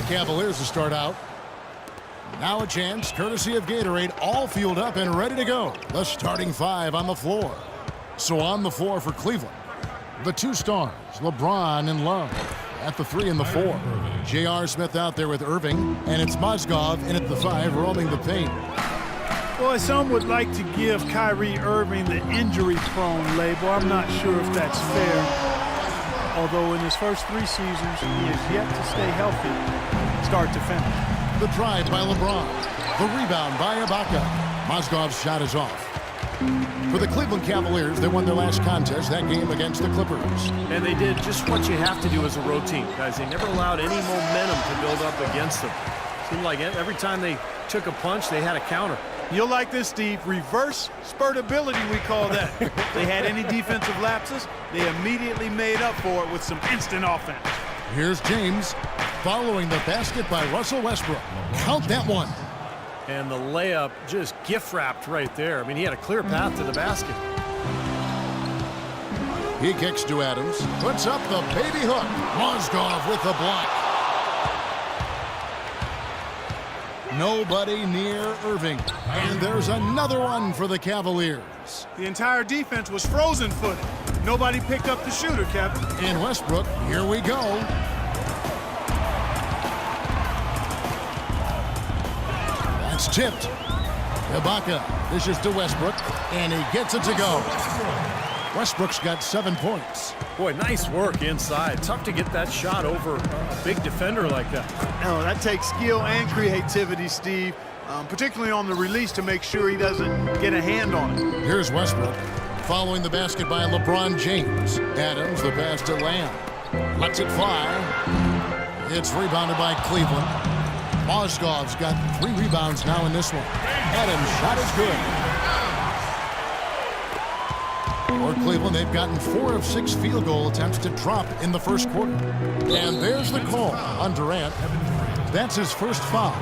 Cavaliers to start out. Now a chance, courtesy of Gatorade, all fueled up and ready to go. The starting five on the floor. So on the floor for Cleveland, the two stars, LeBron and Love. At the 3 and the 4, J.R. Smith out there with Irving, and it's Mozgov in at the 5, roaming the paint. Boy, some would like to give Kyrie Irving the injury-prone label. I'm not sure if that's fair. Although in his first 3 seasons, he has yet to stay healthy, start to finish. The drive by LeBron. The rebound by Ibaka. Mozgov's shot is off. For the Cleveland Cavaliers, they won their last contest, that game against the Clippers. And they did just what you have to do as a road team, guys. They never allowed any momentum to build up against them. Seemed like every time they took a punch, they had a counter. You'll like this, Steve. Reverse spurtability, we call that. If they had any defensive lapses, they immediately made up for it with some instant offense. Here's James following the basket by Russell Westbrook. Count that one. And the layup just gift-wrapped right there. I mean, he had a clear path to the basket. He kicks to Adams. Puts up the baby hook. Mozgov with the block. Nobody near Irving. And there's another one for the Cavaliers. The entire defense was frozen-footed. Nobody picked up the shooter, Kevin. And Westbrook, here we go. That's tipped. Ibaka dishes to Westbrook, and he gets it to go. Westbrook's got 7 points. Boy, nice work inside. Tough to get that shot over a big defender like that. No, that takes skill and creativity, Steve, particularly on the release to make sure he doesn't get a hand on it. Here's Westbrook following the basket by LeBron James. Adams, the pass to Lamb. Lets it fly. It's rebounded by Cleveland. Mozgov's got 3 rebounds now in this one. Adams' shot is good. For Cleveland, they've gotten 4 of 6 field goal attempts to drop in the first quarter. And there's the call on Durant. That's his first foul.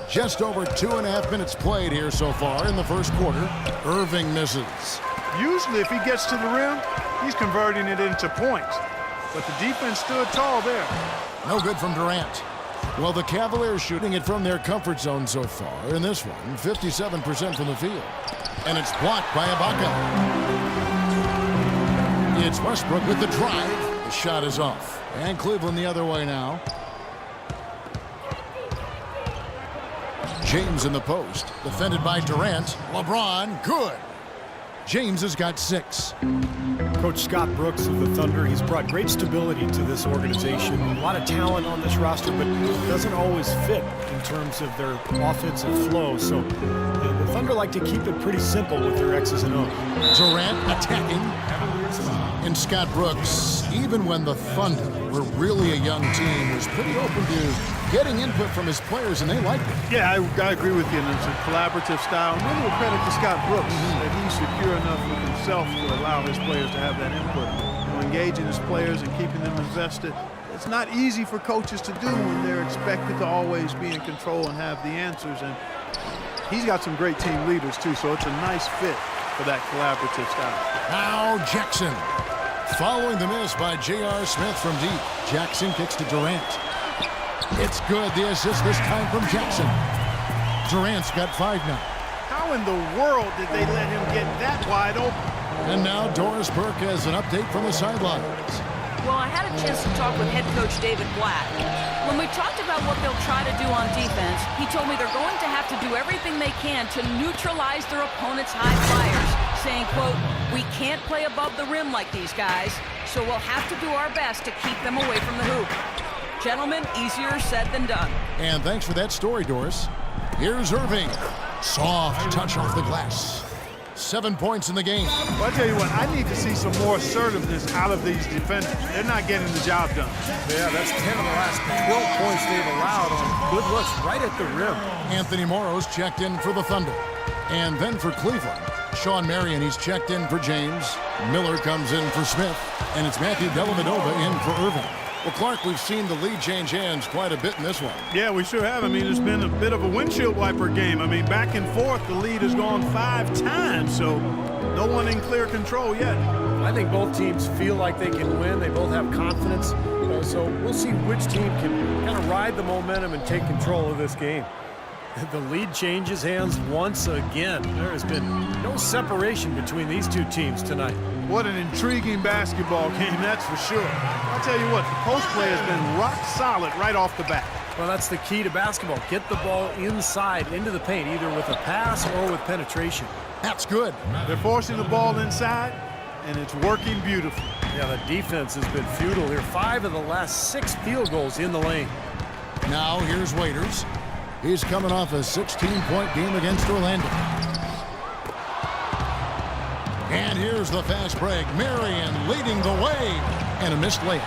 Just over 2.5 minutes played here so far in the first quarter. Irving misses. Usually, if he gets to the rim, he's converting it into points. But the defense stood tall there. No good from Durant. Well, the Cavaliers shooting it from their comfort zone so far. In this one, 57% from the field. And it's blocked by Ibaka. It's Westbrook with the drive. The shot is off. And Cleveland the other way now. James in the post. Defended by Durant. LeBron, good. James has got 6. Coach Scott Brooks of the Thunder, he's brought great stability to this organization. A lot of talent on this roster, but it doesn't always fit in terms of their offensive flow. So the Thunder like to keep it pretty simple with their X's and O's. Durant attacking. And Scott Brooks, even when the Thunder were really a young team, was pretty open to getting input from his players, and they liked it. Yeah, I agree with you. And it's a collaborative style. And really a credit to Scott Brooks that he's secure enough with himself to allow his players to have that input. Engaging his players and keeping them invested. It's not easy for coaches to do when they're expected to always be in control and have the answers. And he's got some great team leaders, too, so it's a nice fit for that collaborative style. Now Jackson. Following the miss by J.R. Smith from deep. Jackson kicks to Durant. It's good. The assist this time from Jackson. Durant's got 5 now. How in the world did they let him get that wide open? And now Doris Burke has an update from the sidelines. Well, I had a chance to talk with head coach David Blatt. When we talked about what they'll try to do on defense, he told me they're going to have to do everything they can to neutralize their opponent's high flyers, saying, quote, "We can't play above the rim like these guys, so we'll have to do our best to keep them away from the hoop." Gentlemen, easier said than done. And thanks for that story, Doris. Here's Irving. Soft touch off the glass. 7 points in the game. Well, I tell you what, I need to see some more assertiveness out of these defenders. They're not getting the job done. Yeah, that's 10 of the last 12 points they've allowed on good looks right at the rim. Anthony Morrow's checked in for the Thunder. And then for Cleveland, Sean Marion, he's checked in for James. Miller comes in for Smith. And it's Matthew Dellavedova in for Irving. Well, Clark, we've seen the lead change hands quite a bit in this one. Yeah, we sure have. I mean, it's been a bit of a windshield wiper game. I mean, back and forth, the lead has gone 5 times, so no one in clear control yet. I think both teams feel like they can win. They both have confidence. So we'll see which team can kind of ride the momentum and take control of this game. The lead changes hands once again. There has been no separation between these two teams tonight. What an intriguing basketball game, that's for sure. I'll tell you what, the post play has been rock solid right off the bat. Well, that's the key to basketball. Get the ball inside into the paint, either with a pass or with penetration. That's good. They're forcing the ball inside, and it's working beautifully. Yeah, the defense has been futile here. 5 of the last 6 field goals in the lane. Now here's Waiters. He's coming off a 16-point game against Orlando. And here's the fast break. Marion leading the way. And a missed layup.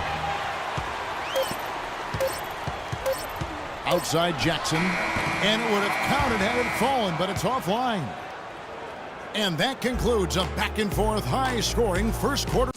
Outside Jackson. And it would have counted had it fallen, but it's offline. And that concludes a back-and-forth, high-scoring first quarter.